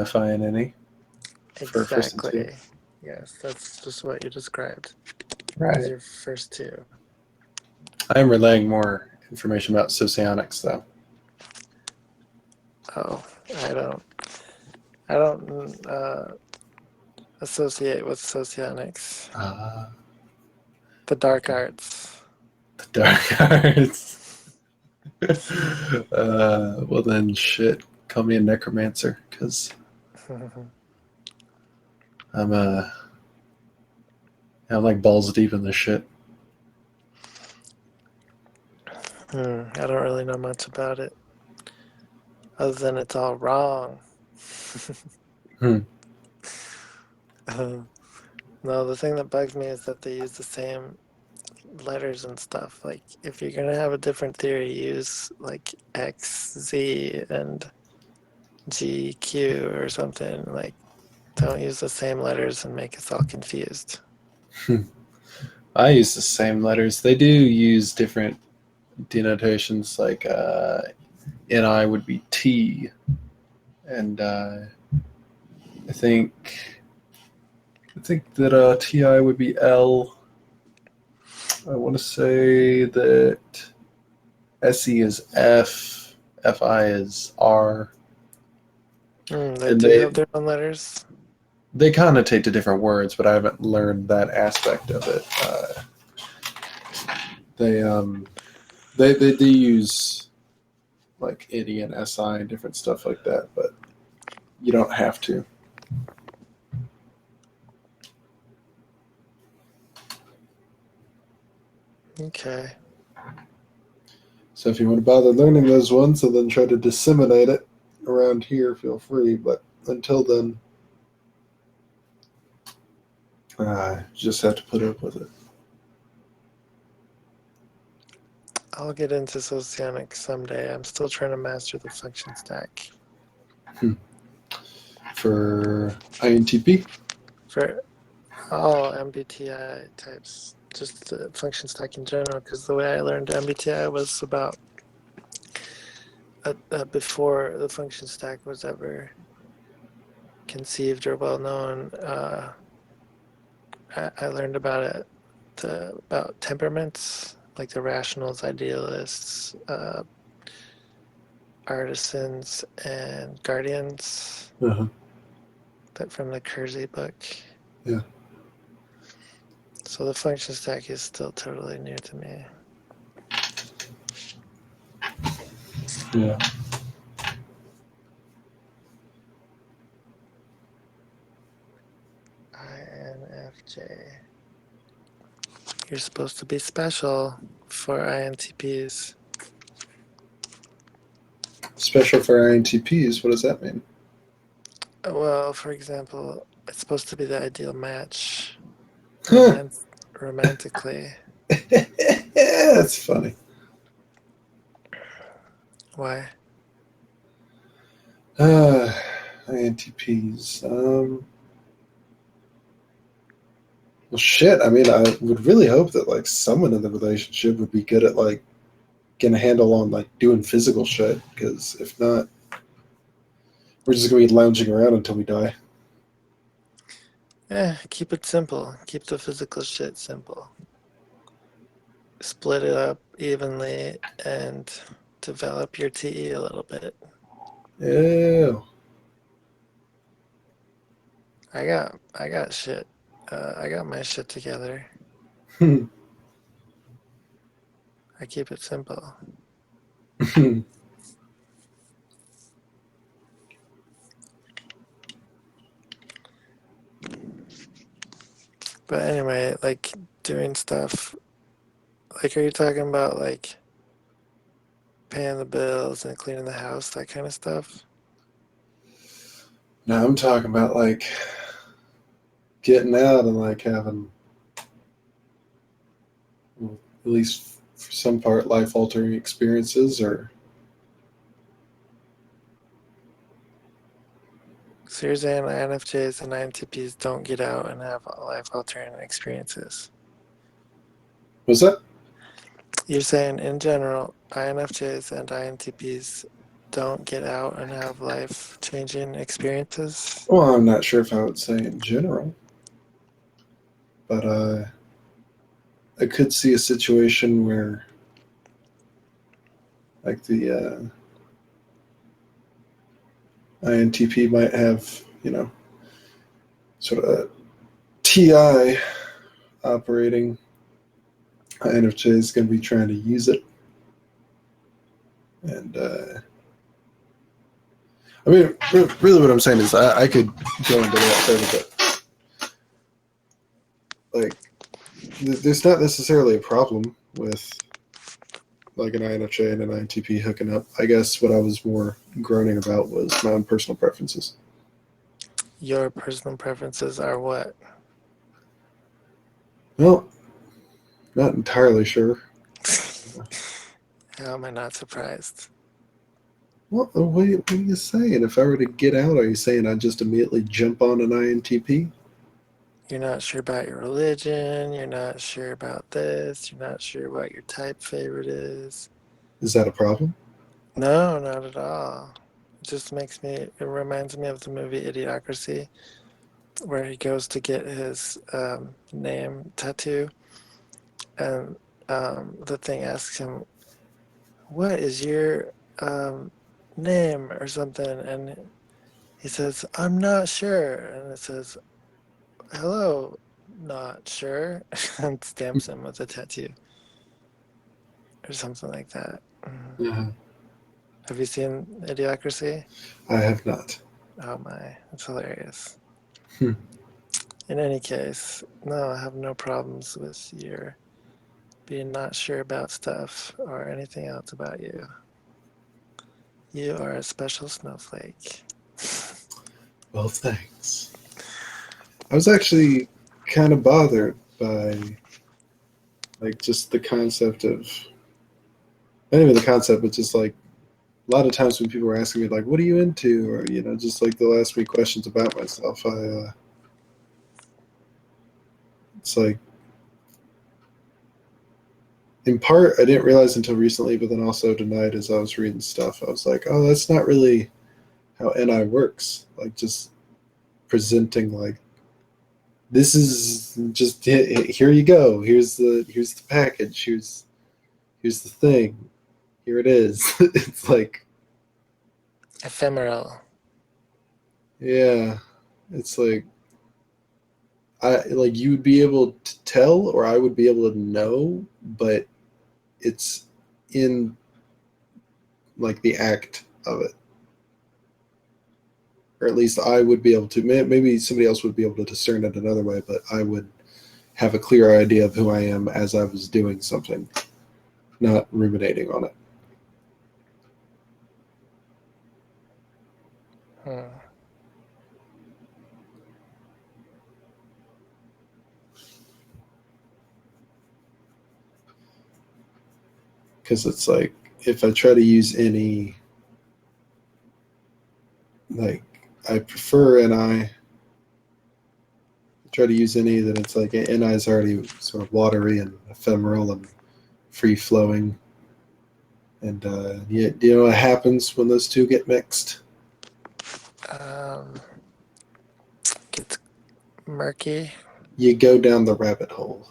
FINNE for first and two. Exactly. Yes, that's just what you described as Right. your first two. I am relaying more information about socionics, though. Oh, I don't. I don't associate with socionics. The dark Okay. arts. The dark arts. Well then, shit. Call me a necromancer, because I'm I'm like balls deep in this shit. I don't really know much about it, other than it's all wrong. Hmm. No, the thing that bugs me is that they use the same letters and stuff. Like, if you're gonna have a different theory, use like X, Z, and G, Q or something. Like, don't use the same letters and make us all confused. I use the same letters. They do use different denotations, like NI would be T, and I think that TI would be L. I want to say that SE is F, FI is R, They and do have their own letters. they connotate to different words, but I haven't learned that aspect of it. They they do use like IDI and SI and different stuff like that, but you don't have to. Okay. So if you want to bother learning those ones and then try to disseminate it around here, feel free. But until then, you just have to put up with it. I'll get into socionics someday. I'm still trying to master the function stack. For INTP, For all MBTI types, just the function stack in general, because the way I learned MBTI was about before the function stack was ever conceived or well known. I learned about it, about temperaments, like the rationals, idealists, artisans, and guardians. uh-huh. That from the Kersey book. Yeah, So the function stack is still totally new to me. yeah. INFJ. You're supposed to be special for INTPs. Special for INTPs. What does that mean? Well, for example, it's supposed to be the ideal match Huh. romantically. That's funny. Why? Uh, INTPs. Well, shit. I mean, I would really hope that like someone in the relationship would be good at like getting a handle on like doing physical shit. Because if not, we're just gonna be lounging around until we die. Keep it simple. Keep the physical shit simple. Split it up evenly and develop your TE a little bit. Ew. I got shit. I got my shit together. I keep it simple. But anyway, like doing stuff. Like, are you talking about like paying the bills and cleaning the house, that kind of stuff? No, I'm talking about like getting out and like having, well, at least for some part, life altering experiences or. So you're saying INFJs and INTPs don't get out and have life-altering experiences? Was that? You're saying in general, INFJs and INTPs don't get out and have life-changing experiences? Well, I'm not sure if I would say in general, but I could see a situation where, like the INTP might have, sort of a TI operating. INFJ is going to be trying to use it, and I mean, really, what I'm saying is I could go into that further, but like, there's not necessarily a problem with like an INFJ and an INTP hooking up. I guess what I was more groaning about was my own personal preferences. Your personal preferences are what? Well, not entirely sure. How am I not surprised? What are you saying? If I were to get out, are you saying I'd just immediately jump on an INTP? You're not sure about your religion, you're not sure about this, you're not sure what your type favorite is. Is that a problem? No, not at all. It reminds me of the movie Idiocracy, where he goes to get his name tattoo, and the thing asks him, "What is your um, name?" or something, and he says, "I'm not sure," and it says, "Hello, not sure," and stamps him with a tattoo or something like that. Uh, Have you seen Idiocracy? I have not. Oh my, it's hilarious. Hmm. In any case, no, I have no problems with your being not sure about stuff or anything else about you. You are a special snowflake. Well, thanks. I was actually kind of bothered by like just the concept of not even the concept, but just like a lot of times when people were asking me like, "What are you into?" or just like they'll ask me questions about myself. It's like in part I didn't realize until recently, but then also tonight as I was reading stuff, I was like, "Oh, that's not really how NI works." Like just presenting like this is just here you go. Here's the package. Here's the thing. Here it is. It's like Ephemeral. yeah, it's like I like you would be able to tell or I would be able to know, but it's in like the act of it. Or at least I would be able to. Maybe somebody else would be able to discern it another way, but I would have a clear idea of who I am as I was doing something, not ruminating on it. Hmm. Because it's like if I try to use any like I prefer and I try to use any that it's like NI is already sort of watery and ephemeral and free flowing. And do you know what happens when those two get mixed? Um, gets murky. You go down the rabbit hole,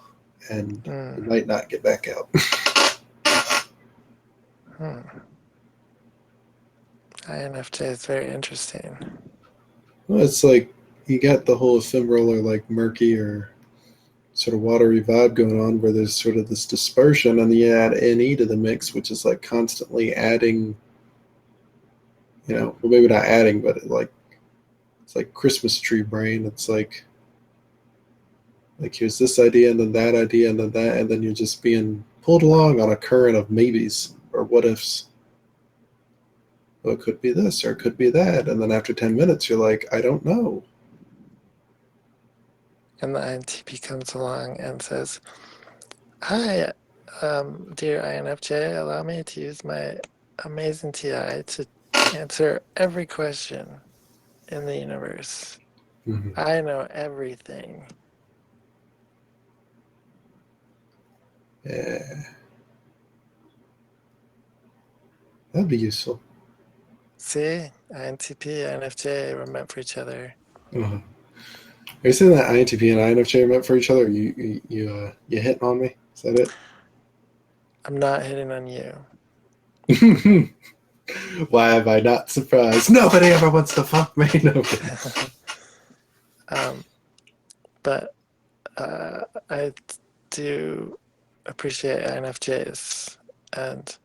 and you Hmm. might not get back out. Hmm. INFJ is very interesting. Well, it's like you got the whole ephemeral or like murky or sort of watery vibe going on where there's sort of this dispersion, and then you add NE to the mix, which is like constantly adding, well, maybe not adding, but it's like Christmas tree brain. It's like here's this idea and then that idea and then that, and then you're just being pulled along on a current of maybes or what ifs. Well, it could be this or it could be that, and then after 10 minutes, you're like, I don't know. And the INTP comes along and says, "Hi, dear INFJ, allow me to use my amazing TI to answer every question in the universe. Mm-hmm. I know everything." Yeah, that'd be useful. See, INTP, INFJ were meant for each other. Uh-huh. Are you saying that INTP and INFJ are meant for each other? Or you hitting on me? Is that I'm not hitting on you. it? Why am I not surprised? Nobody ever wants to fuck me. Nobody. But I do appreciate INFJs, and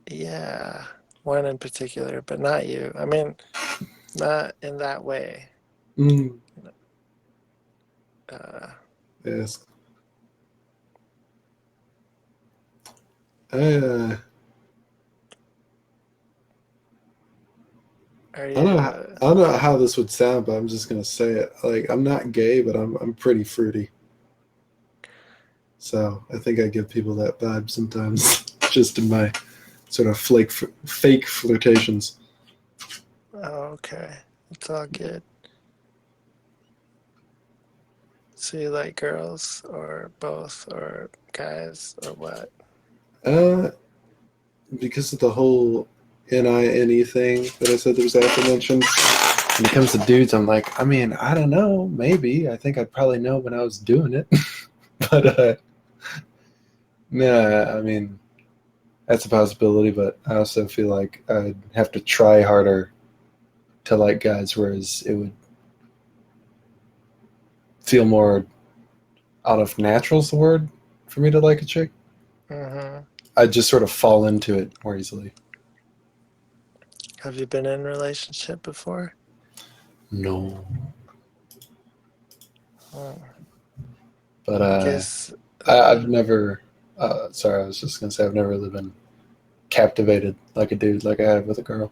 yeah, one in particular, but not you. I mean, not in that way. Mm, Uh, yes. I are I don't know. you? I don't know how this would sound, but I'm just gonna say it. Like I'm not gay, but I'm pretty fruity. So I think I give people that vibe sometimes, just in my sort of fake flirtations. Oh, okay, it's all good. So you like girls, or both, or guys, or what? Uh, because of the whole NINE thing that I said there was aforementioned. When it comes to dudes, I'm like, I mean, I don't know, maybe. I think I'd probably know when I was doing it, but nah. I mean, that's a possibility, but I also feel like I'd have to try harder to like guys, whereas it would feel more out of natural's the word for me to like a chick. Mm-hmm. I'd just sort of fall into it more easily. Have you been in a relationship before? No, Hmm. but I guess. I've never. Sorry, I was just gonna say I've never really been captivated like a dude like I have with a girl.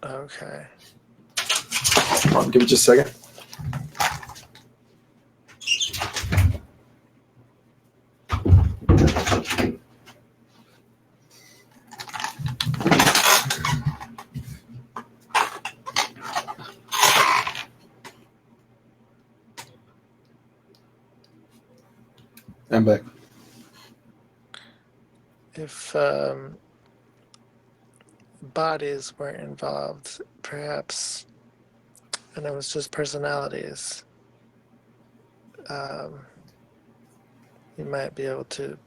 Okay. Hold on, give me just a second. I'm back. If bodies weren't involved, perhaps, and it was just personalities, um, you might be able to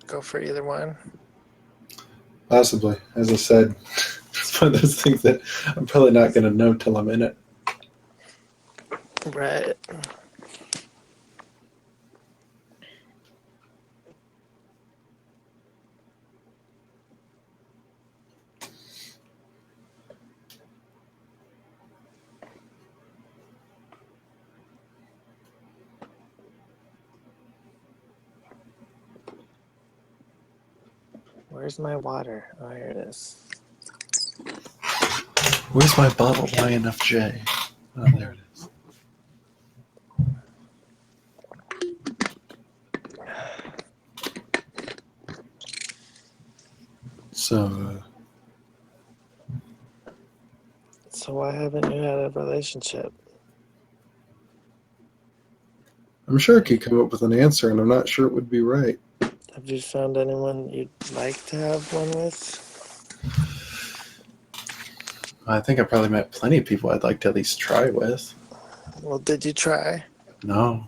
go for either one. Possibly, as I said, it's one of those things that I'm probably not gonna know till I'm in it. Right. Where's my water? Oh, here it is. Where's my bottle of INFJ? Oh, there it is. So, So why haven't you had a relationship? I'm sure I could come up with an answer, and I'm not sure it would be right. Have you found anyone you'd like to have one with? I think I probably met plenty of people I'd like to at least try with. Well, did you try? No.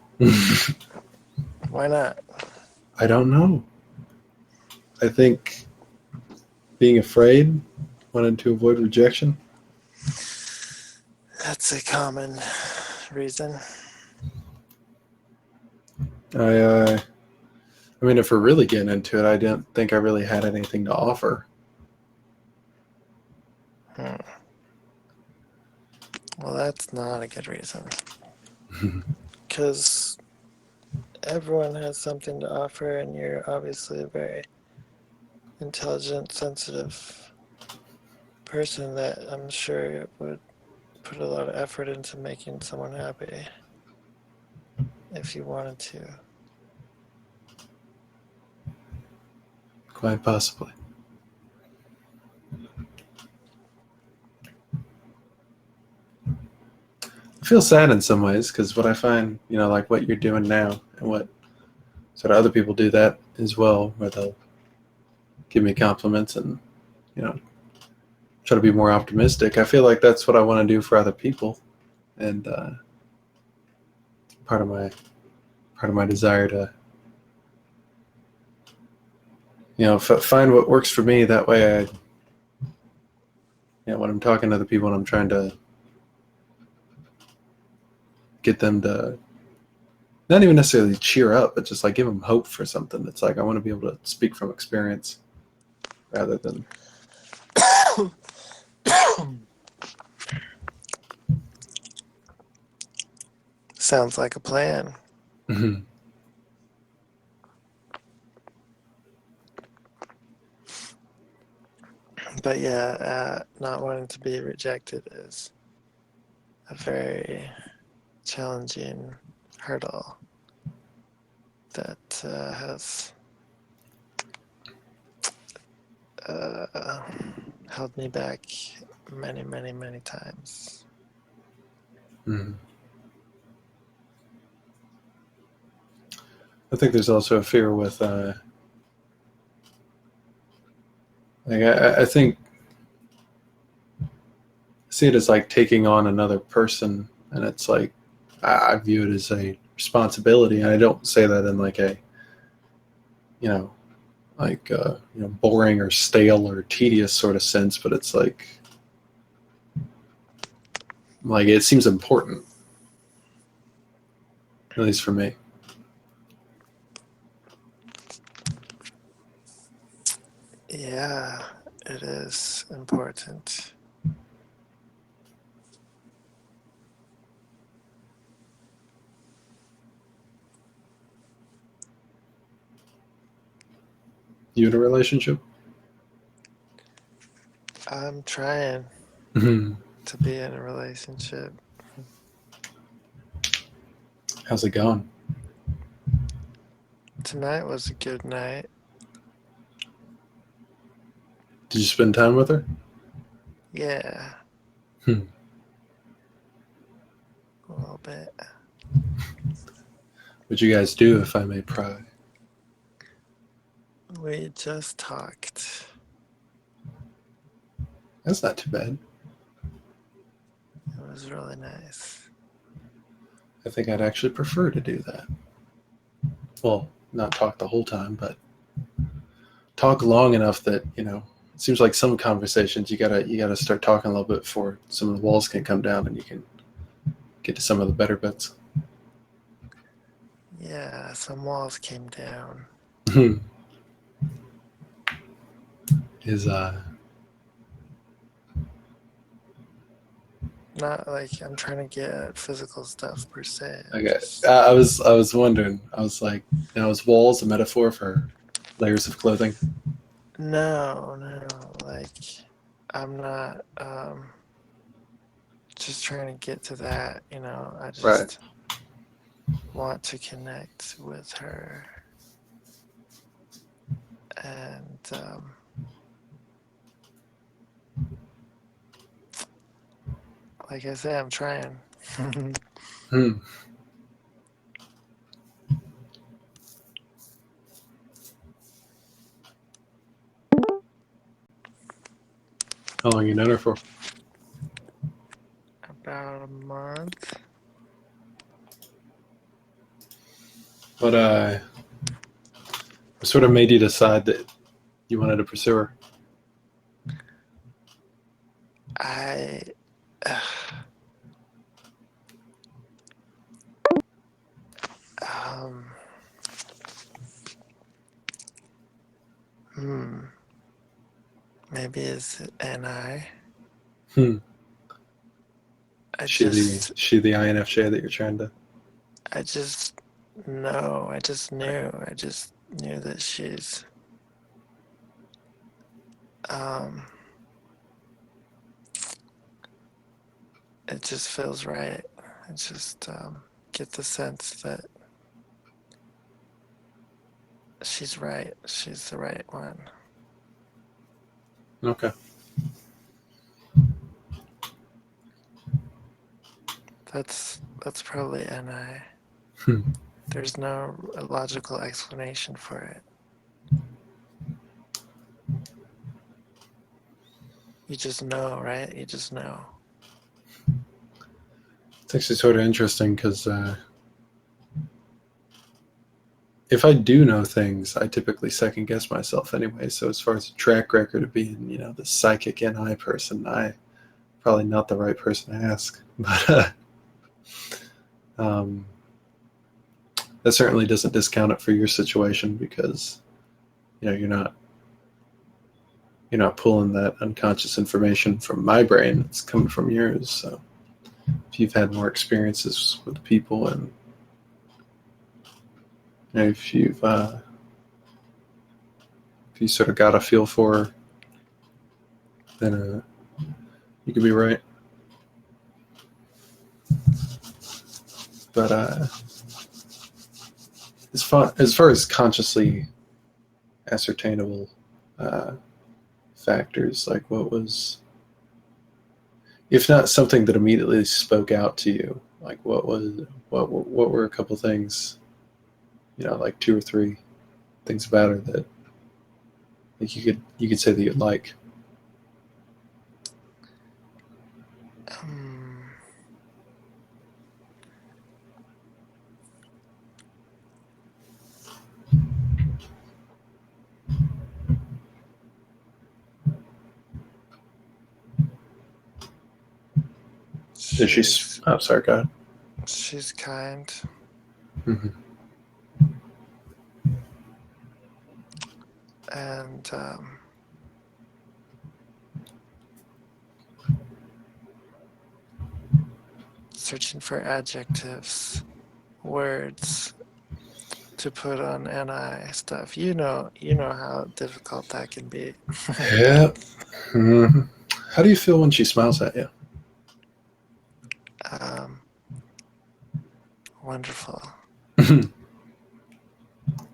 Why not? I don't know. I think being afraid, wanted to avoid rejection. That's a common reason. I mean, if we're really getting into it, I didn't think I really had anything to offer. Hmm. Well, that's not a good reason. Because everyone has something to offer, and you're obviously a very intelligent, sensitive person that I'm sure would put a lot of effort into making someone happy if you wanted to. Quite possibly. I feel sad in some ways because what I find, like what you're doing now and what sort of other people do that as well, where they'll give me compliments and, you know, try to be more optimistic. I feel like that's what I want to do for other people, and part of my desire to find what works for me. That way, when I'm talking to other people and I'm trying to get them to not even necessarily cheer up, but just like give them hope for something. It's like I want to be able to speak from experience rather than. Sounds like a plan. Mhm. But yeah, not wanting to be rejected is a very challenging hurdle that has held me back many, many, many times. Mhm. I think there's also a fear with, I think, I see it as like taking on another person, and it's like I view it as a responsibility, and I don't say that in like a, you know, boring or stale or tedious sort of sense, but it's like it seems important, at least for me. Yeah, it is important. You in a relationship? I'm trying Mhm. to be in a relationship. How's it going? Tonight was a good night. Did you spend time with her? Yeah, Hmm. a little bit. What'd you guys do, if I may pry? We just talked. That's not too bad. It was really nice. I think I'd actually prefer to do that. Well, not talk the whole time, but talk long enough that it seems like some conversations you gotta start talking a little bit before some of the walls can come down and you can get to some of the better bits. Yeah, some walls came down. Is Not like I'm trying to get at physical stuff per se. Okay. Just I was wondering. I was like, now is walls a metaphor for layers of clothing? no. Like I'm not just trying to get to that, I Right. just want to connect with her and like I said, I'm trying. Hmm. How long you known her for? About a month. What sort of made you decide that you wanted to pursue her? I uh, um hmm, maybe it's an I. Hmm. I She the just she the INFJ that you're trying to. I just know. I just knew. I just knew that she's um it just feels right. I just get the sense that she's right. She's the right one. Okay. That's probably NI. Hmm. There's no logical explanation for it. You just know, right? You just know. It's actually sort of interesting because if I do know things, I typically second guess myself anyway. So as far as a track record of being, the psychic NI person, I probably not the right person to ask. But um, that certainly doesn't discount it for your situation because you're not pulling that unconscious information from my brain. It's coming from yours. So if you've had more experiences with people and if you sort of got a feel for her, then you could be right. But as far as consciously ascertainable uh, factors, like what was, if not something that immediately spoke out to you, like what were a couple things, like two or three things about her that like you could say that you'd like. Um, Is she? Oh, sorry, go ahead. she's kind. Mm-hmm. And searching for adjectives, words to put on NI stuff. You know how difficult that can be. Yeah. Mm-hmm. How do you feel when she smiles at you? Wonderful.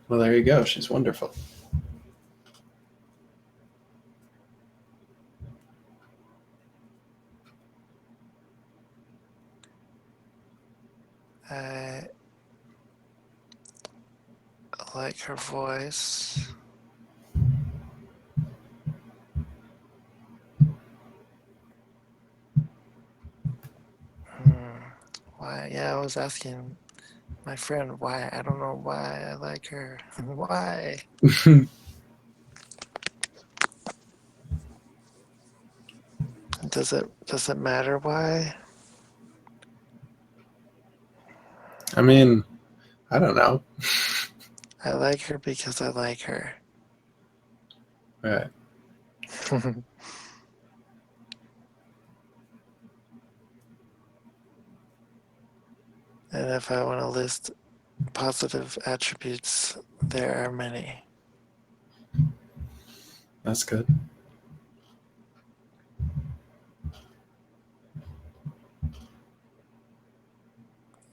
Well, there you go. She's wonderful. I like her voice. Why? Yeah, I was asking my friend why. I don't know why I like her. Why? Does it matter why? I mean, I don't know. I like her because I like her. Right. And if I want to list positive attributes, there are many. That's good.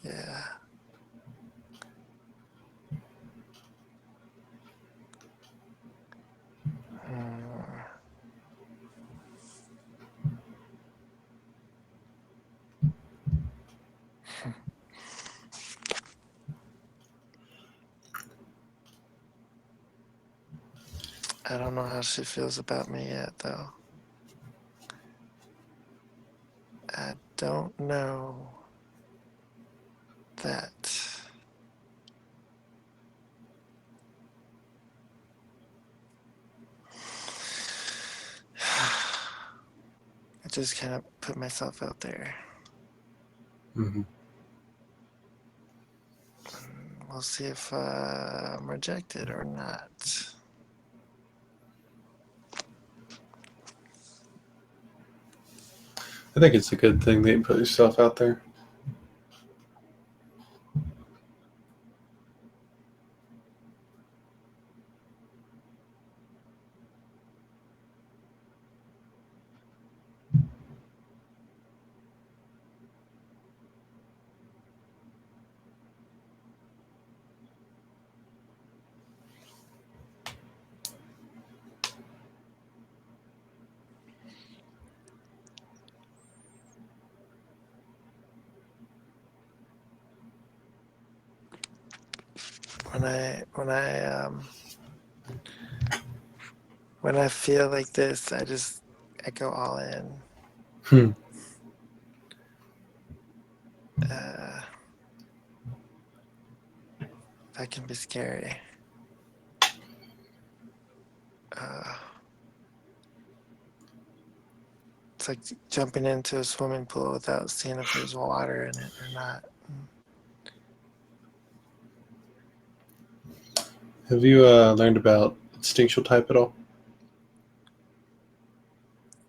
Yeah. I don't know how she feels about me yet, though. I don't know that. I just kind of put myself out there. Mm-hmm. We'll see if I'm rejected or not. I think it's a good thing that you put yourself out there. When I feel like this, I just I go all in. Hmm. That can be scary. It's like jumping into a swimming pool without seeing if there's water in it or not. Have you learned about instinctual type at all?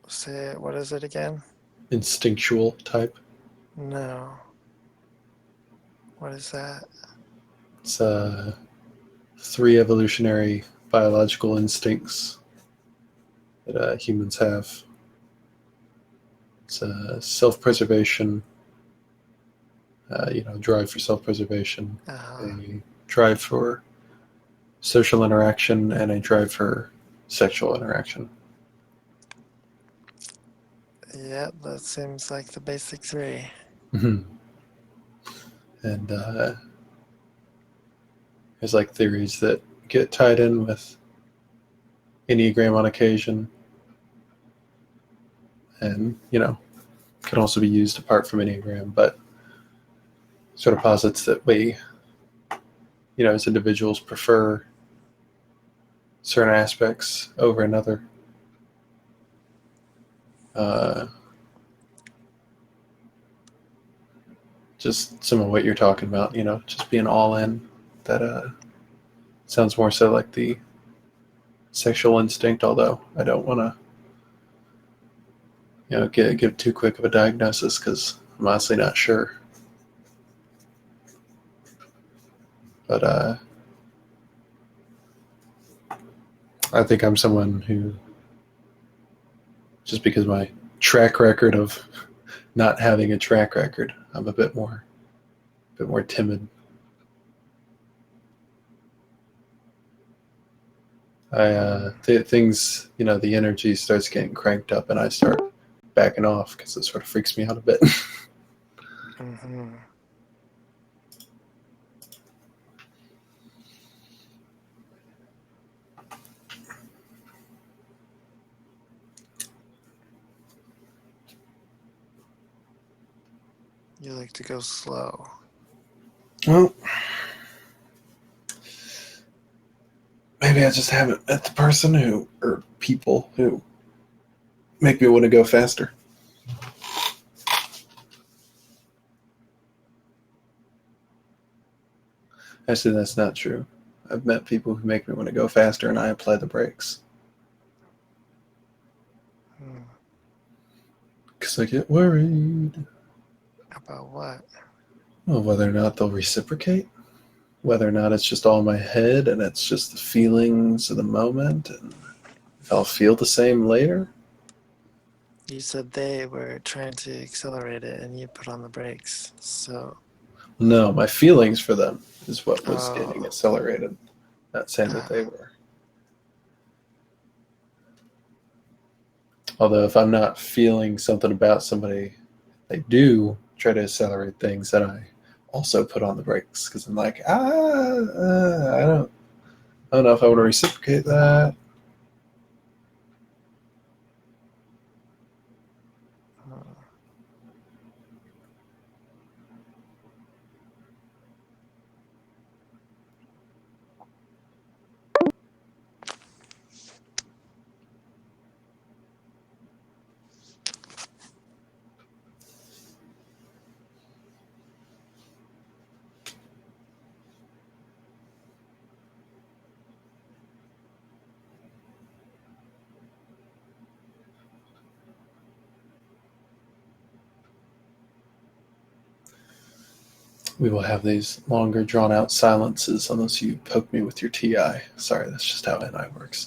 Say, what is it again? Instinctual type. No. What is that? It's 3 evolutionary biological instincts that humans have. It's self-preservation, drive for self-preservation, a drive for social interaction, and a drive for sexual interaction. Yeah, that seems like the basic 3. Mm-hmm. And there's like theories that get tied in with Enneagram on occasion, and can also be used apart from Enneagram, but sort of posits that we, as individuals, prefer certain aspects over another. Just some of what you're talking about, just being all in. That sounds more so like the sexual instinct, although I don't want to, give too quick of a diagnosis because I'm honestly not sure. But I think I'm someone who, just because my track record of not having a track record, I'm a bit more timid. Things, the energy starts getting cranked up, and I start backing off because it sort of freaks me out a bit. Mm-hmm. You like to go slow. Well, maybe I just haven't met the person or people who make me want to go faster. Actually, that's not true. I've met people who make me want to go faster, and I apply the brakes. Because I get worried. About what? Well, whether or not they'll reciprocate. Whether or not it's just all in my head, and it's just the feelings of the moment, and if I'll feel the same later. You said they were trying to accelerate it and you put on the brakes, so... No, my feelings for them is what was getting accelerated. Not saying that they were. Although if I'm not feeling something about somebody, they do try to accelerate things, then I also put on the brakes because I'm like, I don't know if I want to reciprocate that. We will have these longer, drawn-out silences unless you poke me with your TI. Sorry, that's just how NI works.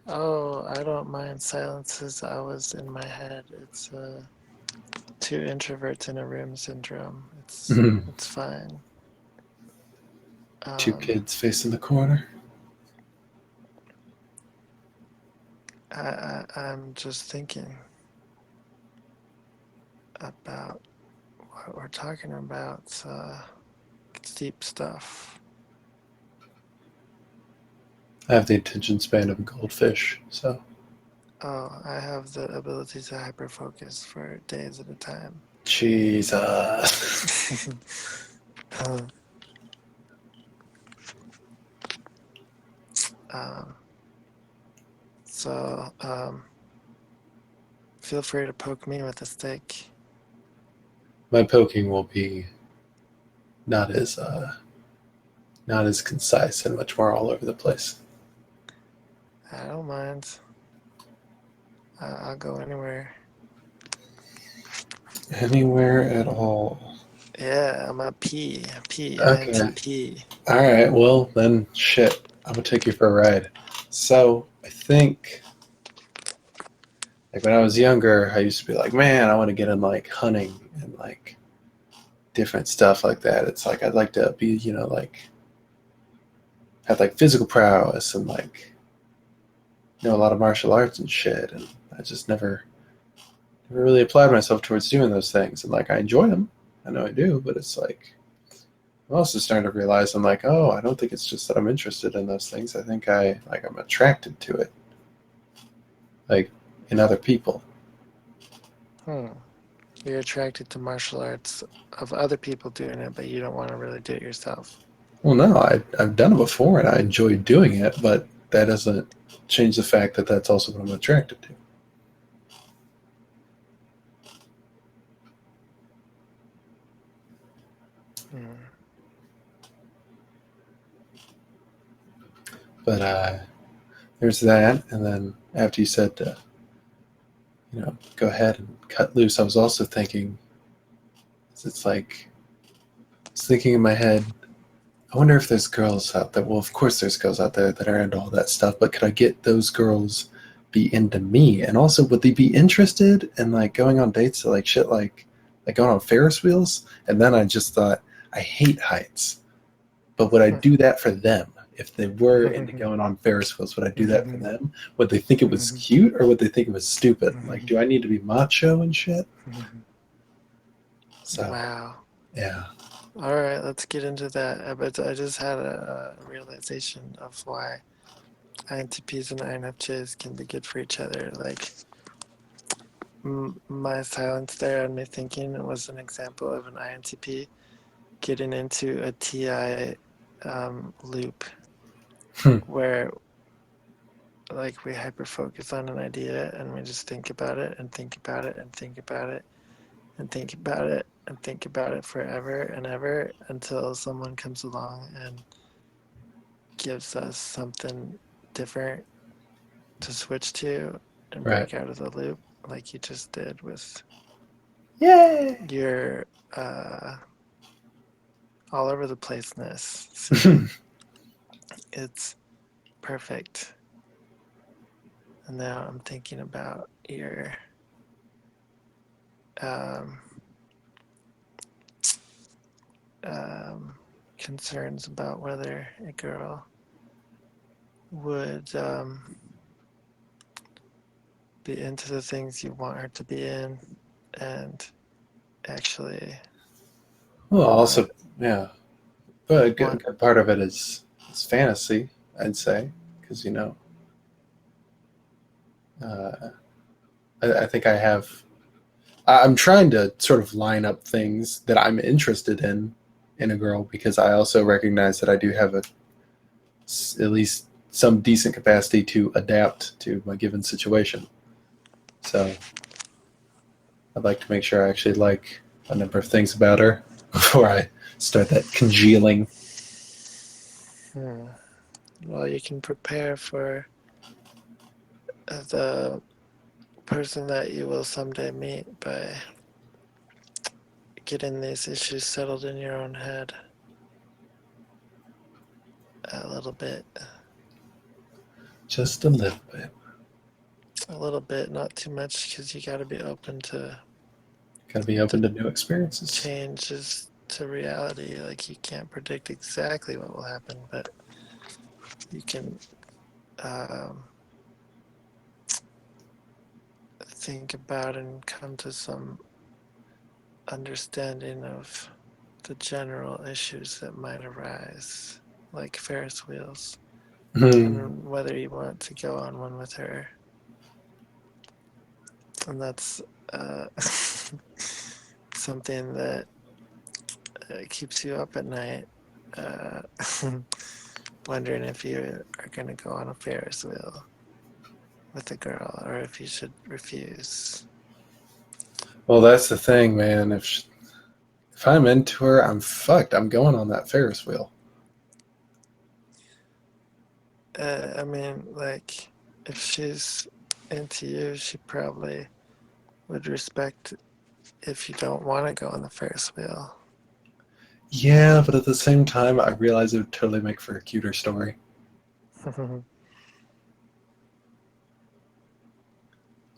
Oh, I don't mind silences. I was in my head. It's 2 introverts in a room syndrome. It's fine. 2 kids facing the corner. I'm just thinking about what we're talking about. It's deep stuff. I have the attention span of a goldfish, so Oh, I have the ability to hyper focus for days at a time. Jesus. um, um, so feel free to poke me with a stick. My poking will be not as not as concise and much more all over the place. I don't mind. I'll go anywhere. Anywhere at all. Yeah, I'm a P. P. Okay. INTP. All right. Well, then, shit. I'm gonna take you for a ride. So I think, like when I was younger, I used to be like, man, I want to get in like hunting and like different stuff like that. It's like I'd like to be, like have like physical prowess and like a lot of martial arts and shit. And I just never really applied myself towards doing those things. And like I enjoy them, I know I do, but it's like I'm also starting to realize I'm like, oh, I don't think it's just that I'm interested in those things. I think I'm attracted to it, like in other people. Hmm. You're attracted to martial arts of other people doing it, but you don't want to really do it yourself. Well, no, I've done it before and I enjoy doing it, but that doesn't change the fact that that's also what I'm attracted to. Hmm. But there's that, and then after you said, go ahead and cut loose, I was also thinking, it's like, I was thinking in my head, I wonder if there's girls out there. Well, of course, there's girls out there that are into all that stuff, but could I get those girls be into me? And also, would they be interested in like going on dates to like shit like going on Ferris wheels? And then I just thought, I hate heights, but would I do that for them? If they were into going on Ferris wheels, would I do that for them? Would they think it was cute or would they think it was stupid? Like, do I need to be macho and shit? So, Wow. yeah. All right, let's get into that. But I just had a realization of why INTPs and INFJs can be good for each other. Like, my silence there and me thinking was an example of an INTP getting into a TI loop Hmm. where like we hyper focus on an idea and we just think about it and think about it and think about it and think about it and think about it forever and ever until someone comes along and gives us something different to switch to and Right. break out of the loop like you just did with Yay! your all over the placeness. See, it's perfect. And now I'm thinking about your um, um, concerns about whether a girl would be into the things you want her to be in and actually Well, want also, yeah. But a want good part of it is fantasy, I'd say, because uh, I think I'm trying to sort of line up things that I'm interested in a girl because I also recognize that I do have at least some decent capacity to adapt to my given situation. So I'd like to make sure I actually like a number of things about her before I start that congealing. hmm, well, you can prepare for the person that you will someday meet by getting these issues settled in your own head a little bit. Just a little bit. A little bit, not too much, because you got to be open Gotta be open to to new experiences. changes to reality. Like, you can't predict exactly what will happen, but you can um, think about and come to some understanding of the general issues that might arise, like Ferris wheels, Hmm. and whether you want to go on one with her. and that's something that keeps you up at night, uh, wondering if you are going to go on a Ferris wheel with a girl or if you should refuse. Well, that's the thing, man. If I'm into her, I'm fucked. I'm going on that Ferris wheel. I mean, like, if she's into you, she probably would respect if you don't want to go on the Ferris wheel. Yeah, but at the same time, I realize it would totally make for a cuter story.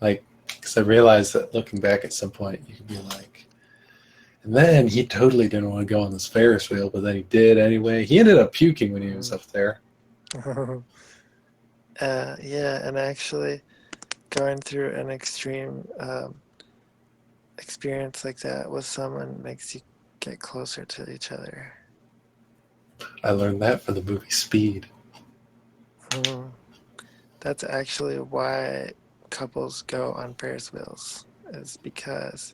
Like, because I realized that looking back at some point, you could be like, and then he totally didn't want to go on this Ferris wheel, but then he did anyway. He ended up puking when he was up there. Yeah, and actually, going through an extreme experience like that with someone makes you get closer to each other. I learned that from the movie Speed. That's actually why couples go on Ferris wheels, is because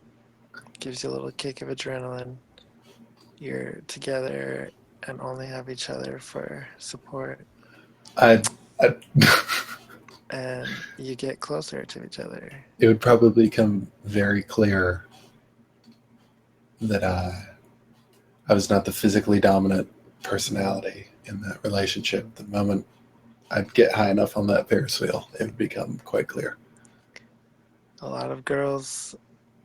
it gives you a little kick of adrenaline. You're together and only have each other for support, I, I and you get closer to each other. it would probably become very clear that I was not the physically dominant personality in that relationship. The moment I'd get high enough on that Ferris wheel, it would become quite clear. A lot of girls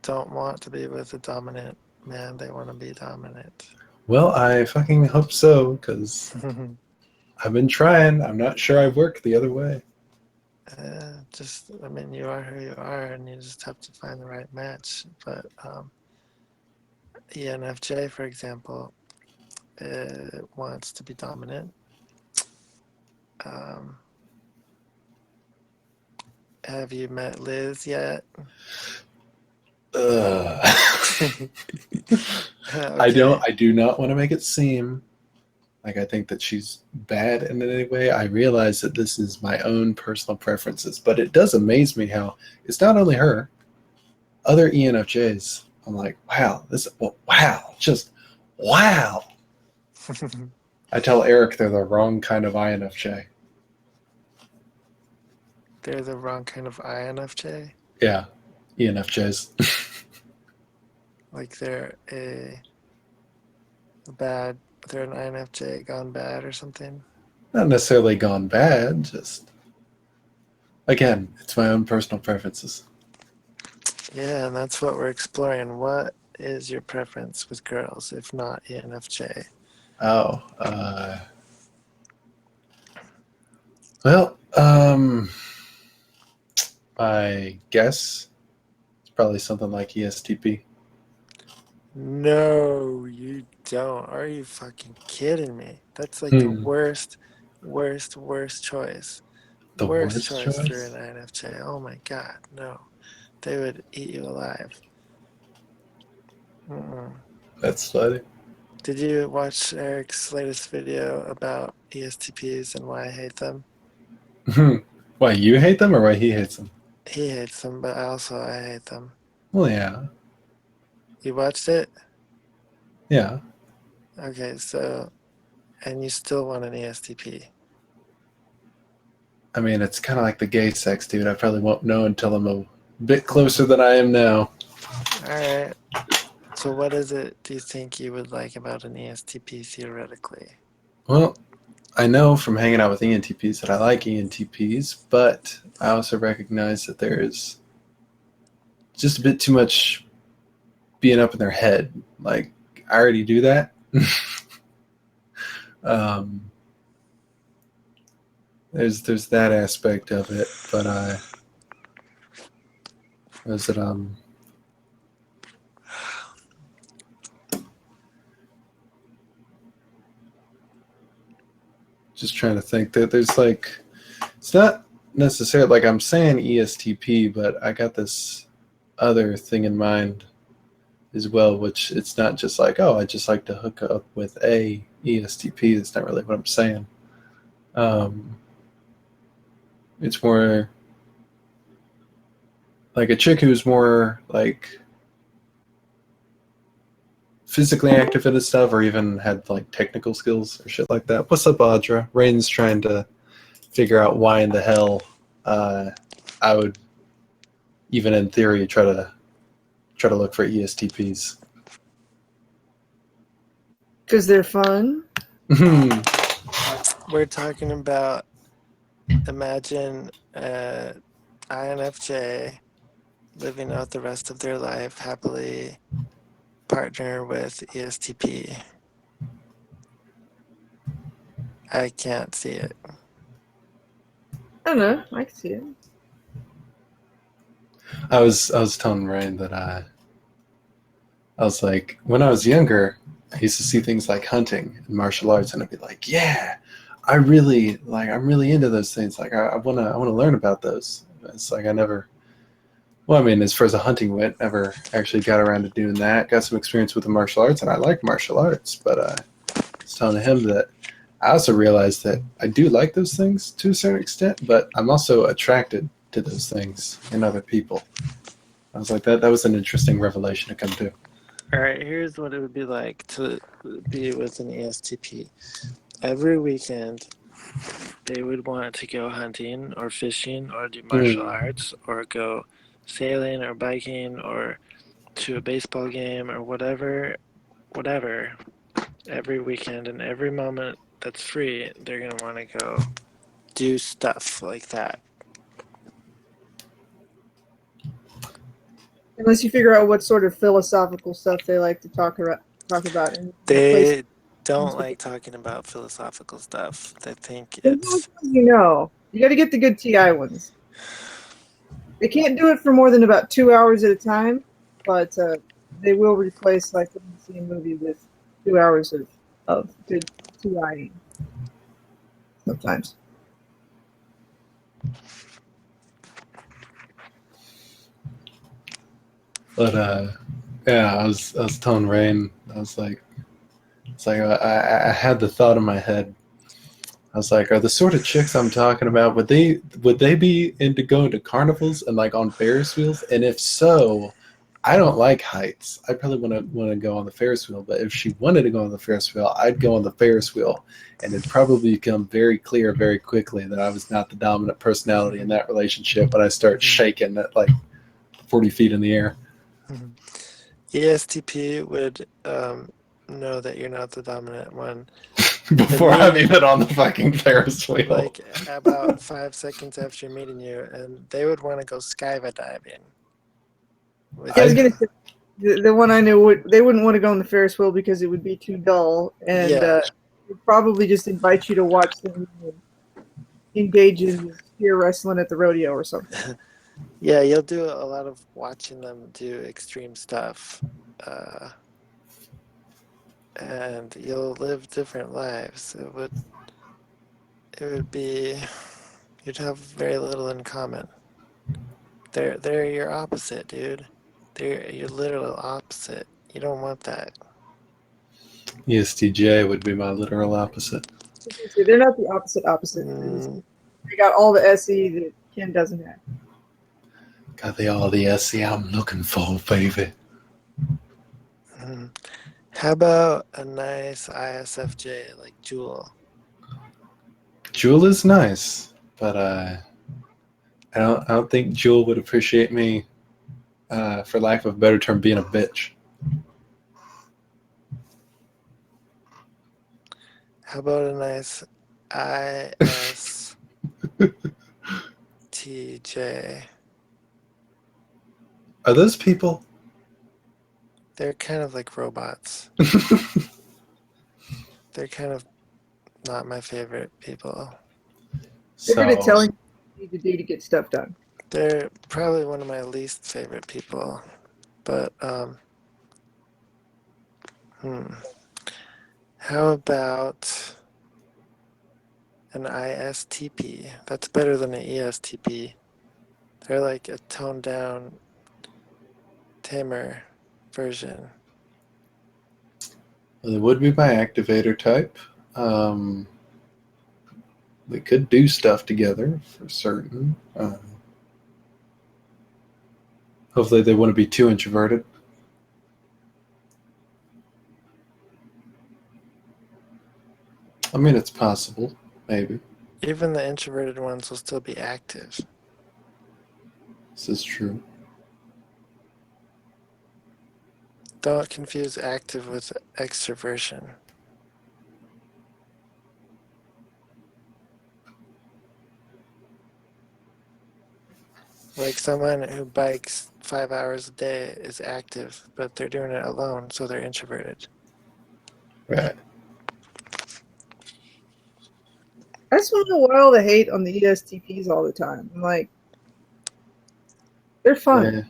don't want to be with a dominant man, they want to be dominant. Well, I fucking hope so, because I've been trying. I'm not sure I've worked the other way. I mean, you are who you are, and you just have to find the right match. But ENFJ, for example, wants to be dominant. Um, have you met Liz yet? I Okay. do not want to make it seem like I think that she's bad in any way. I realize that this is my own personal preferences, but it does amaze me how it's not only her, other ENFJs. I'm like, wow, just wow. I tell Eric they're the wrong kind of INFJ. They're the wrong kind of INFJ. Yeah, ENFJs. Like bad, they're an INFJ gone bad or something. Not necessarily gone bad, just again, it's my own personal preferences. Yeah, and that's what we're exploring. What is your preference with girls, if not ENFJ? Oh, well, I guess it's probably something like ESTP. No, you don't. Are you fucking kidding me? That's like the Hmm. worst choice. The Worst worst choice for an choice? INFJ. Oh my god, no. They would eat you alive. Mm-mm. That's funny. Did you watch Eric's latest video about ESTPs and why I hate them? Why you hate them or why he hates them? He hates them, but I hate them. Well, yeah, You watched it? yeah. Okay, so, and you still want an ESTP. I mean, it's kind of like the gay sex, dude. I probably won't know until I'm a bit closer than I am now. Alright. So what is it do you think you would like about an ESTP theoretically? Well, I know from hanging out with ENTPs that I like ENTPs, but I also recognize that there is just a bit too much being up in their head. Like, I already do that. um, there's that aspect of it, but is it just trying to think that there's like it's not necessarily like I'm saying ESTP, but I got this other thing in mind as well, which it's not just like, oh, I just like to hook up with a ESTP. That's not really what I'm saying. Um, it's more like a chick who's more like physically active in his stuff, or even had like technical skills or shit like that. What's up, Audra? Rain's trying to figure out why in the hell I would, even in theory, try to look for ESTPs. Because they're fun. We're talking about, imagine INFJ living out the rest of their life happily, partner with ESTP. I can't see it. I don't know. I can see it. I was telling Rain that I was like, when I was younger, I used to see things like hunting and martial arts, and I'd be like, yeah, I'm really into those things. Like I wanna learn about those. It's like I never. Well, I mean, as far as the hunting went, never actually got around to doing that. Got some experience with the martial arts, and I like martial arts. But I was telling him that I also realized that I do like those things to a certain extent, but I'm also attracted to those things in other people. I was like, that was an interesting revelation to come to. All right, here's what it would be like to be with an ESTP. Every weekend, they would want to go hunting or fishing or do martial arts or go sailing or biking or to a baseball game or whatever. Every weekend and every moment that's free, they're going to want to go do stuff like that. Unless you figure out what sort of philosophical stuff they like to talk about. They don't like talking about philosophical stuff. They think it's... You got to get the good TI ones. They can't do it for more than about 2 hours at a time, but they will replace like when you see a movie with 2 hours of good TI sometimes. But yeah, I was telling Rain, I was like, I had the thought in my head. I was like, are the sort of chicks I'm talking about, would they be into going to carnivals and like on Ferris wheels? And if so, I don't like heights. I probably want to go on the Ferris wheel. But if she wanted to go on the Ferris wheel, I'd go on the Ferris wheel, and it'd probably become very clear very quickly that I was not the dominant personality in that relationship. But I start shaking at like 40 feet in the air. ESTP would know that you're not the dominant one before I'm even on the fucking Ferris wheel. Like about 5 seconds after meeting you, and they would want to go skydiving. I was gonna say the one I knew they wouldn't want to go on the Ferris wheel because it would be too dull, and they'd probably just invite you to watch them engage in steer wrestling at the rodeo or something. Yeah, you'll do a lot of watching them do extreme stuff, and you'll live different lives. It would be, you'd have very little in common. They're your opposite, dude. They're your literal opposite. You don't want that. ESTJ would be my literal opposite. They're not the opposite. They got all the SE that Ken doesn't have. Got all the SE I'm looking for, baby. How about a nice ISFJ like Jewel? Jewel is nice, but I don't think Jewel would appreciate me, for lack of a better term, being a bitch. How about a nice ISTJ? Are those people? They're kind of like robots. They're kind of not my favorite people. They're good at telling you what you need to do to get stuff done. They're probably one of my least favorite people. But, how about an ISTP? That's better than an ESTP. They're like a toned down, tamer version. Well, it would be my activator type. We could do stuff together for certain. Hopefully, they wouldn't be too introverted. I mean, it's possible, maybe. Even the introverted ones will still be active. This is true. Don't confuse active with extroversion. Like someone who bikes 5 hours a day is active, but they're doing it alone, so they're introverted. Right. I just want to know why all the hate on the ESTPs all the time. I'm like, they're fun. Yeah.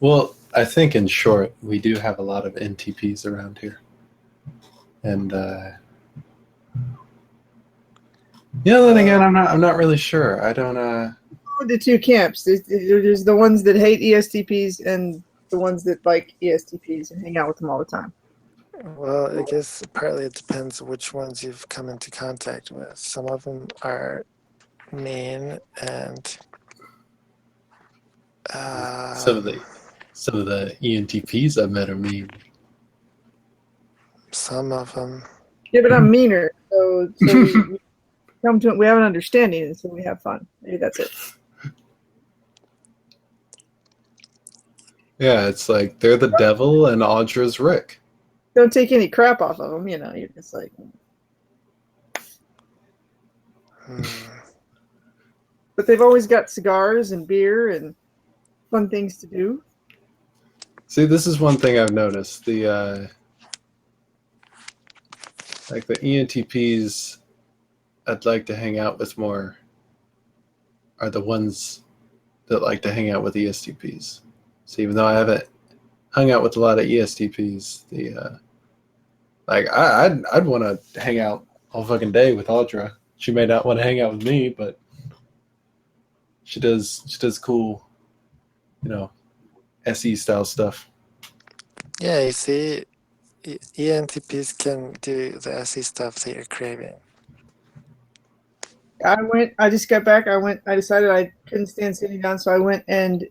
Well, I think in short, we do have a lot of NTPs around here. And then again, I'm not really sure. I don't The two camps. There's the ones that hate ESTPs and the ones that like ESTPs and hang out with them all the time. Well, I guess partly it depends which ones you've come into contact with. Some of them are mean and some of the ENTPs I've met are mean. some of them. Yeah, but I'm meaner, so we come to we have an understanding, and so we have fun. Maybe that's it. Yeah, it's like they're the devil and Audra's Rick. Don't take any crap off of them, you're just like. But they've always got cigars and beer and fun things to do. See, this is one thing I've noticed. The ENTPs I'd like to hang out with more are the ones that like to hang out with ESTPs. So even though I haven't hung out with a lot of ESTPs, I'd want to hang out all fucking day with Audra. She may not want to hang out with me, but she does cool, SE style stuff. Yeah, you see, ENTPs can do the SE stuff that you're craving. I just got back. I decided I couldn't stand sitting down, so I went and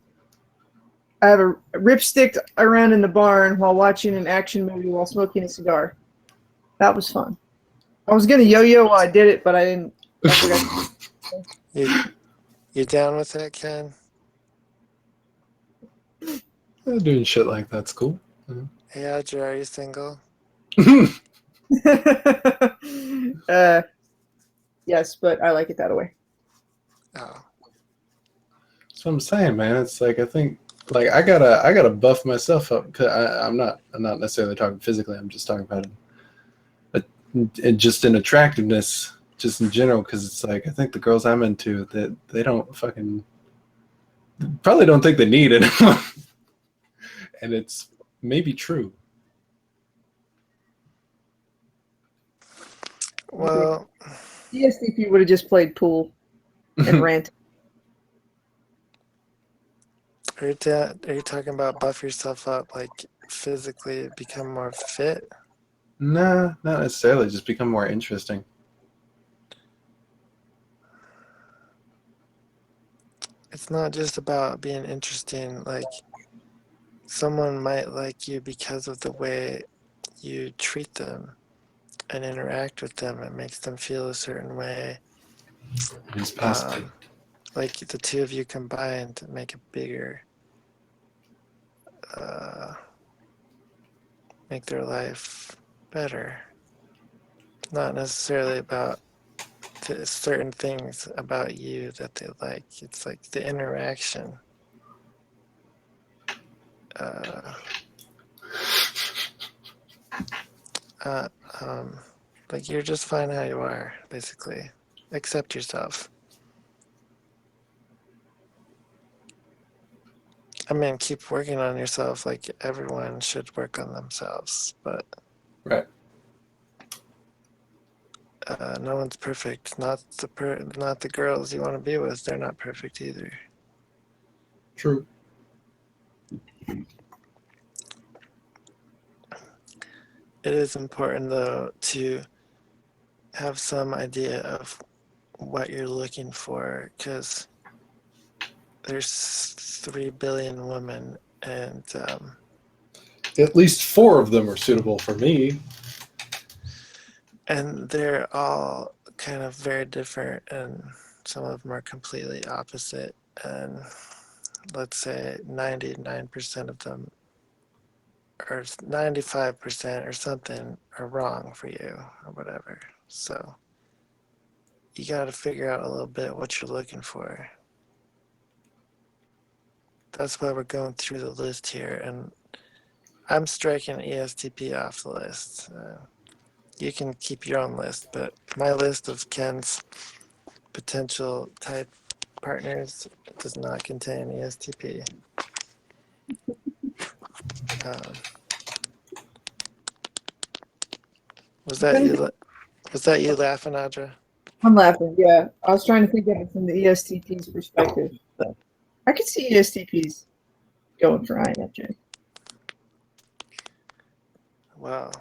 I have a ripstick around in the barn while watching an action movie while smoking a cigar. That was fun. I was going to yo-yo while I did it, but I didn't. I forgot. You down with that, Ken? Doing shit like that's cool. Hey, Audra, are you single? Yes, but I like it that way. Oh. That's what I'm saying, man. It's like I think I gotta buff myself up because I'm not necessarily talking physically. I'm just talking about just in attractiveness, just in general. Because it's like I think the girls I'm into that they don't probably don't think they need it, and it's maybe true. Well, ESTP would have just played pool and ranted. Are you talking about buff yourself up, like physically become more fit? Nah, not necessarily. Just become more interesting. It's not just about being interesting. Like, someone might like you because of the way you treat them and interact with them. It makes them feel a certain way. It's possible. Like the two of you combined make it bigger. Make their life better. Not necessarily about certain things about you that they like. It's like the interaction. Like you're just fine how you are, basically. Accept yourself. I mean, keep working on yourself. Like everyone should work on themselves, but right. No one's perfect. Not the girls you want to be with. They're not perfect either. True. It is important though to have some idea of what you're looking for, because there's 3 billion women And At least 4 of them are suitable for me. and they're all kind of very different, and some of them are completely opposite. And let's say 99% of them, or 95% or something, are wrong for you, or whatever. So you got to figure out a little bit what you're looking for. That's why we're going through the list here, and I'm striking ESTP off the list. You can keep your own list, but my list of Ken's potential type partners does not contain ESTP. Um, was that you? Was that you laughing, Audra? I'm laughing. Yeah, I was trying to think of it from the ESTP's perspective, but I could see ESTPs going for INFJ. Wow.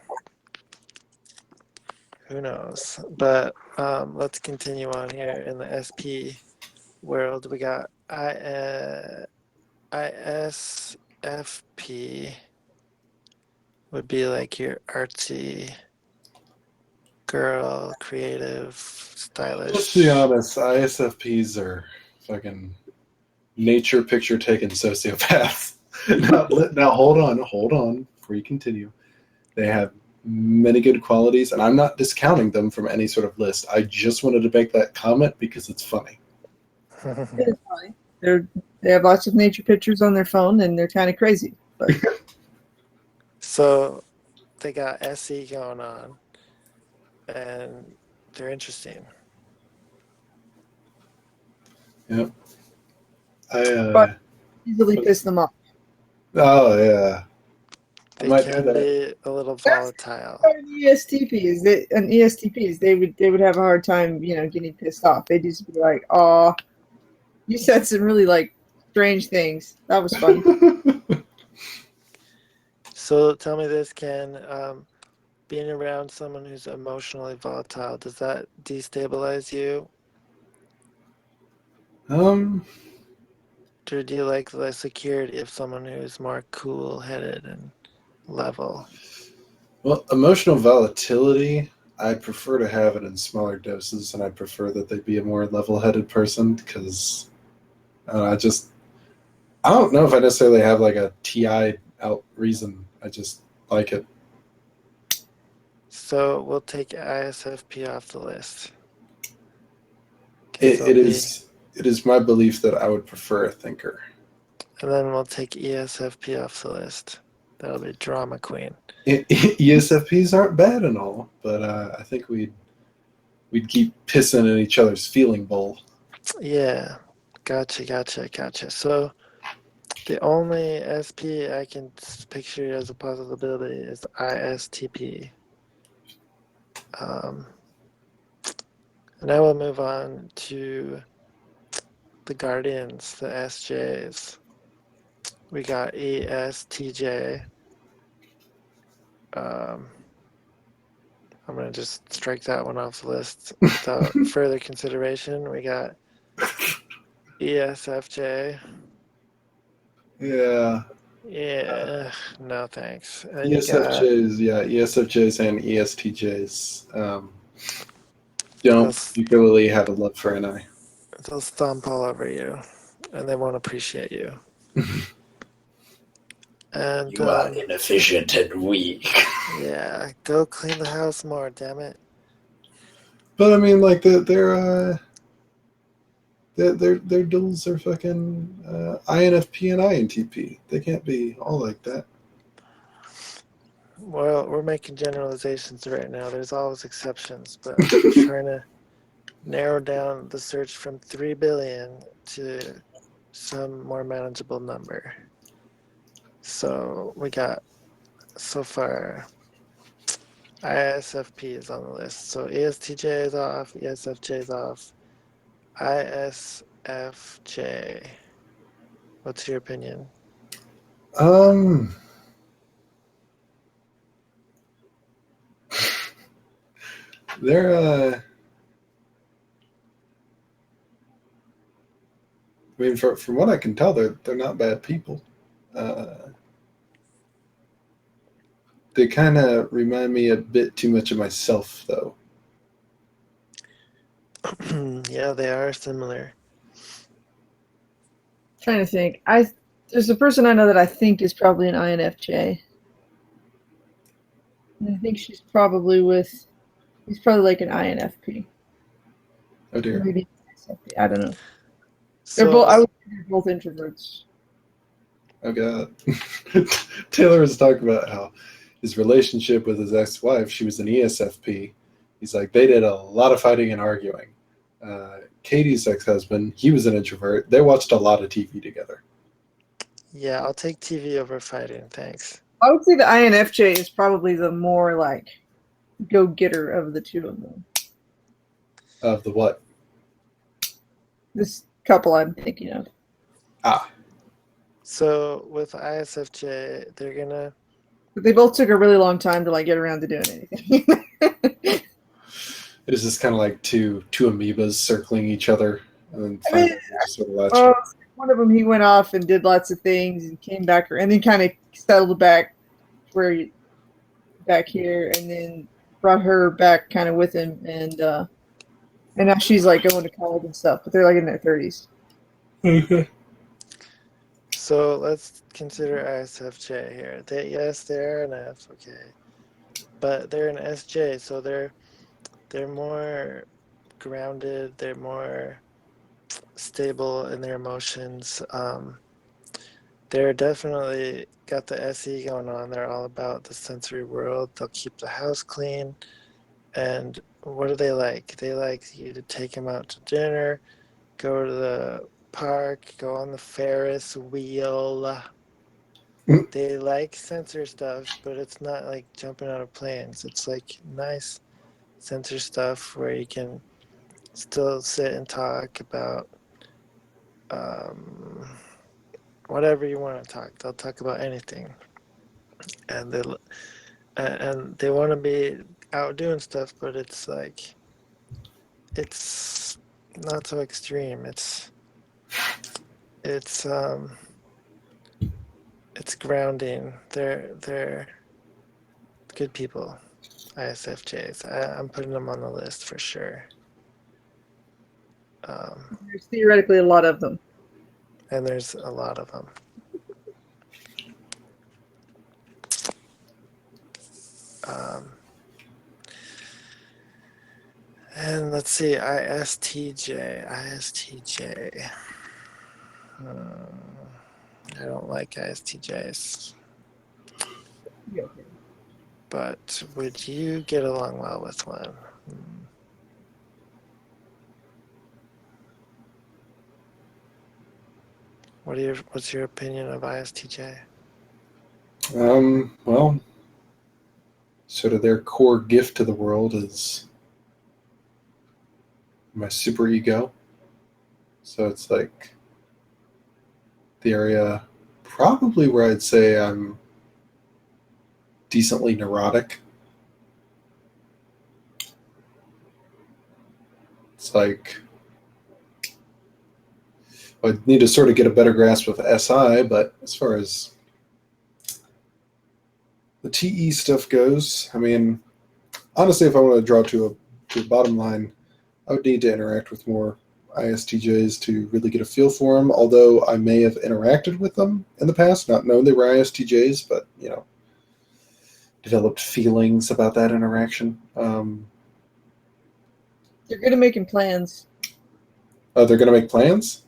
Who knows? But let's continue on here in the SP world. We got ISFP would be like your artsy girl, creative, stylish. Let's be honest, ISFPs are fucking nature picture taking sociopaths. Now hold on before you continue. They have many good qualities, and I'm not discounting them from any sort of list. I just wanted to make that comment because it's funny. It is funny. They have lots of nature pictures on their phone, and they're kind of crazy. But So they got SE going on, and they're interesting. Yep. But easily piss them off. Oh yeah. They can be a little volatile. An ESTPs, they would have a hard time, getting pissed off. They'd just be like, "Oh, you said some really like strange things. That was funny." So tell me this, Ken. Being around someone who's emotionally volatile, does that destabilize you? Or do you like the security of someone who's more cool-headed and level? Well, emotional volatility, I prefer to have it in smaller doses, and I prefer that they be a more level-headed person because I don't know if I necessarily have like a TI out reason. I just like it. So we'll take ISFP off the list. It is my belief that I would prefer a thinker. And then we'll take ESFP off the list. That'll be drama queen. ESFPs aren't bad and all, but I think we'd keep pissing in each other's feeling bowl. Yeah, gotcha. So the only SP I can picture as a possibility is ISTP. And now we'll move on to the Guardians, the SJs. We got ESTJ. I'm going to just strike that one off the list without further consideration. We got ESFJ. Yeah. Yeah, no thanks. ESFJs, ESFJs and ESTJs don't usually have a love for NI. They'll stomp all over you, and they won't appreciate you. And you are inefficient and weak. Yeah, go clean the house more, damn it. But I mean, like their duels are fucking INFP and INTP. They can't be all like that. Well, we're making generalizations right now. There's always exceptions, but I'm trying to narrow down the search from 3 billion to some more manageable number. So we got, so far, ISFP is on the list. So ESTJ is off, ESFJ is off. ISFJ. What's your opinion? They're I mean, from what I can tell, they're not bad people. They kind of remind me a bit too much of myself, though. Yeah, they are similar. Trying to think. There's a person I know that I think is probably an INFJ. And I think he's probably like an INFP. Oh dear. Maybe I don't know. So, I would say they're both introverts. Oh god. Taylor was talking about how his relationship with his ex-wife, she was an ESFP. He's like, they did a lot of fighting and arguing. Katie's ex-husband, he was an introvert. They watched a lot of TV together. yeah, I'll take TV over fighting, thanks. I would say the INFJ is probably the more like go-getter of the two of them. Of the what? This couple I'm thinking of. Ah. So with ISFJ, they're gonna. But they both took a really long time to like get around to doing anything. It is just kind of like two amoebas circling each other, and then finally just sort of latch. One of them, he went off and did lots of things and came back, and then kind of settled back back here, and then brought her back kind of with him, and now she's like going to college and stuff, but they're like in their 30s. So let's consider ISFJ here. They're an F, okay, but they're an SJ, so they're more grounded. They're more stable in their emotions. They're definitely got the SE going on. They're all about the sensory world. They'll keep the house clean. And what do they like? They like you to take them out to dinner, go to the park, go on the Ferris wheel. They like sensor stuff, but it's not like jumping out of planes. It's like nice sensor stuff where you can still sit and talk about whatever you want to talk. They'll talk about anything, and they want to be out doing stuff, but it's like it's not so extreme. It's grounding. They're good people. ISFJs. I'm putting them on the list for sure. There's theoretically a lot of them. And there's a lot of them. And let's see, ISTJ. I don't like ISTJs. Yeah. But would you get along well with one? What's your opinion of ISTJ? Well, sort of their core gift to the world is my super ego. So it's like the area probably where I'd say I'm decently neurotic. It's like I need to sort of get a better grasp of SI, but as far as the TE stuff goes, I mean, honestly, if I want to draw to a bottom line, I would need to interact with more ISTJs to really get a feel for them, although I may have interacted with them in the past, not known they were ISTJs, but, developed feelings about that interaction. They're good at making plans. Oh, they're going to make plans?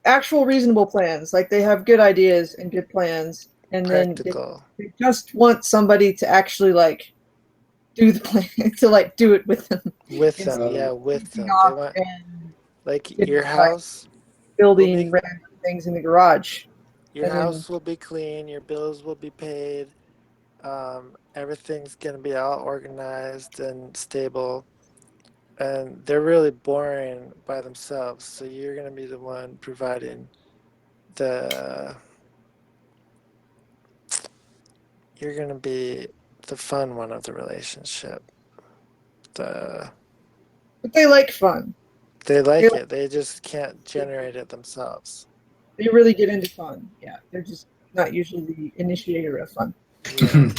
Actual reasonable plans. Like they have good ideas and good plans. And Practical. Then they just want somebody to actually like do the plan, to like do it with them. With them. They want, like your house. Building random things in the garage. Your house will be clean. Your bills will be paid. Everything's going to be all organized and stable. And they're really boring by themselves. So you're going to be the one providing you're going to be the fun one of the relationship. But they like fun. They like it. They just can't generate it themselves. They really get into fun. Yeah, they're just not usually the initiator of fun. Yeah.